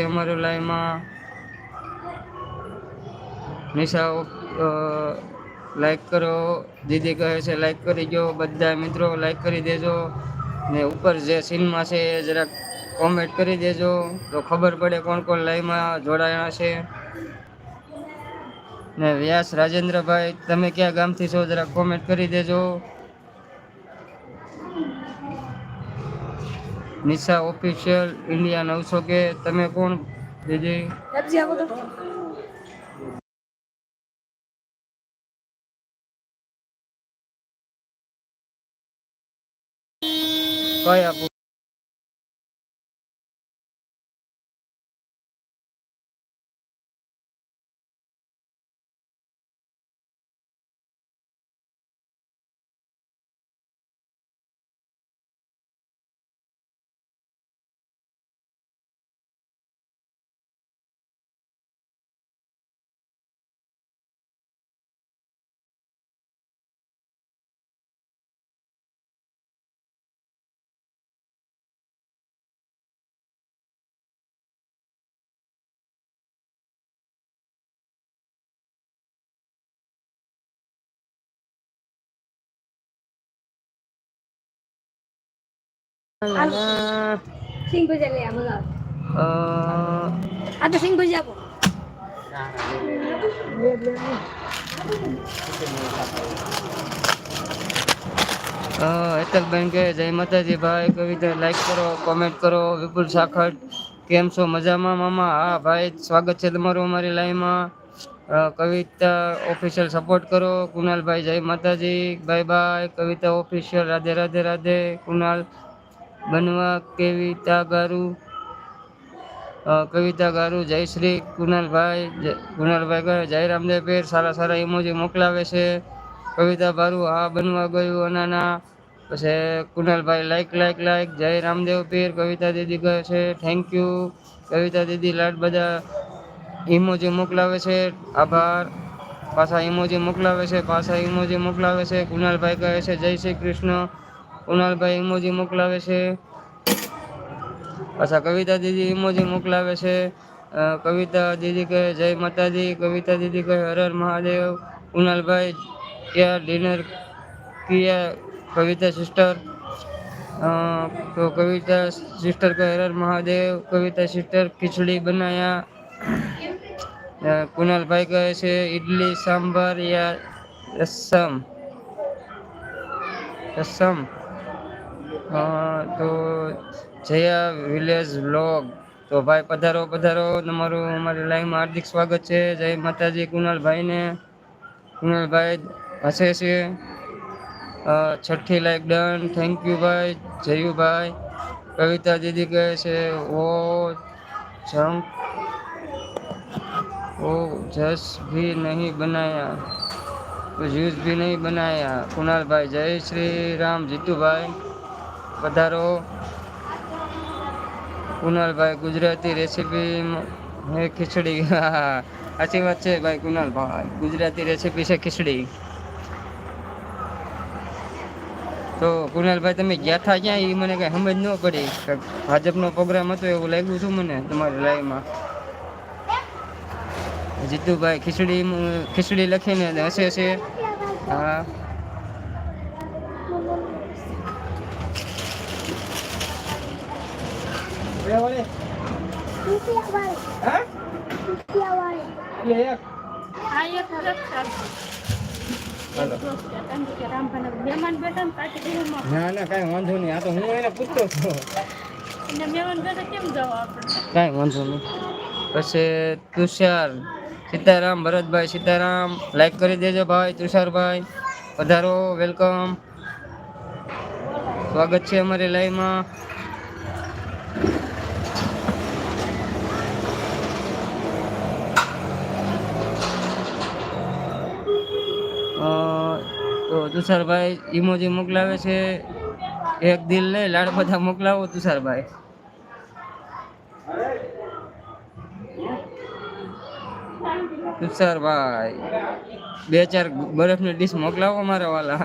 અમારો લાઈવમાં નિશા લાઈક કરો, દીદી કહે છે લાઈક કરી દો, બધા મિત્રો લાઈક કરી દેજો ને ઉપર જે સીનમાં છે એ જરાક કોમેન્ટ કરી દેજો તો ખબર પડે કોણ કોણ લાઈવમાં જોડાયા છે. ને વ્યાસ રાજેન્દ્રભાઈ તમે ક્યાં ગામથી છો જરાક કોમેન્ટ કરી દેજો. નિશા ઓફિશિયલ ઇન્ડિયા 900 કે તમે કોણ દીદી? કઈ આપું? સિંગ ભજીયા લઈ આવો. આ તો સિંગ ભજીયા આપો. હેતલબેન કે જય માતાજી ભાઈ, કવિતા લાઈક કરો, કોમેન્ટ કરો. વિપુલ સાખટ કેમ છો મજામાં મામા? હા ભાઈ સ્વાગત છે તમારું અમારી લાઈવમાં. કવિતા ઓફિશિયલ સપોર્ટ કરો. કુનાલભાઈ જય માતાજી, બાય બાય. કવિતા ઓફિશિયલ રાધે રાધે રાધે. કુનાલ બનવા કવિતા ગારું કવિતા ગારું જય શ્રી કુનાલભાઈ. કુનાલભાઈ કહે જય રામદેવ પીર, સારા સારા ઇમોજી મોકલાવે છે. કવિતા બારું હા બનવા ગયું અનાના. પછી કુનાલભાઈ લાઈક લાઈક લાઈક. જય રામદેવ પીર. કવિતા દીદી કહે છે થેન્ક યુ. કવિતા દીદી લાડ બધા ઇમોજી મોકલાવે છે, આભાર. પાછા ઇમોજી મોકલાવે છે, પાછા ઇમોજી મોકલાવે છે. કુનાલભાઈ કહે છે જય શ્રી કૃષ્ણ. કુનાલભાઈ ઇમોજી મોકલાવે છે. પાછા કવિતા દીદી ઇમોજી મોકલાવે છે. કવિતા દીદી કહે જય માતાજી. કવિતા દીદી કહે હર હર મહાદેવ. કુનાલભાઈ ક્યાં ડિનર કિયા? કવિતા સિસ્ટર તો કવિતા સિસ્ટર કહે હર હર મહાદેવ. કવિતા સિસ્ટર ખીચડી બનાયા. કુનાલભાઈ કહે છે ઇડલી સાંભાર યા રસમ રસમ. તો જયા વિલેજ વ્લોગ તો ભાઈ પધારો પધારો, તમારું અમારી લાઈવમાં હાર્દિક સ્વાગત છે. જય માતાજી કુનાલભાઈને. કુનાલભાઈ હસે છે. છઠ્ઠી લાઈક ડન, થેન્ક યુ ભાઈ જયુભાઈ. કવિતા દીદી કહે છે ઓ જંક ओ जस भी नहीं बनाया तो जूस भी नहीं बनाया. कुणालभाई जय श्री राम. જીતુભાઈ પધારો. કુનાલભાઈ ગુજરાતી રેસીપી હે ખીચડી. સાચી વાત છે ભાઈ કુનાલભાઈ, ગુજરાતી રેસીપી છે ખીચડી. તો કુનાલભાઈ તમે ગયા થા ક્યાં એ મને કઈ સમજ ન પડી. ભાજપનો પ્રોગ્રામ હતો એવું લાગ્યું છું મને તમારી લાઈવમાં. જીતુભાઈ ખીચડી લખીને હસે છે. હા ના ના કઈ વાંધો નહીં. આ તો હું એને પૂછતો હતો. કઈ વાંધો નહીં. પછી તુષાર સીતારામ, ભરતભાઈ સીતારામ લાઈક કરી દેજો ભાઈ. તુષારભાઈ પધારો, વેલકમ, સ્વાગત છે અમારી લાઈવમાં. તો તુષારભાઈ ઇમોજી મોકલાવે છે. એક દિલ નહીં લાડ બધા મોકલાવો તુષારભાઈ. તુષારભાઈ 2-4 બરફની ડીશ મોકલાવો મારા વાલા.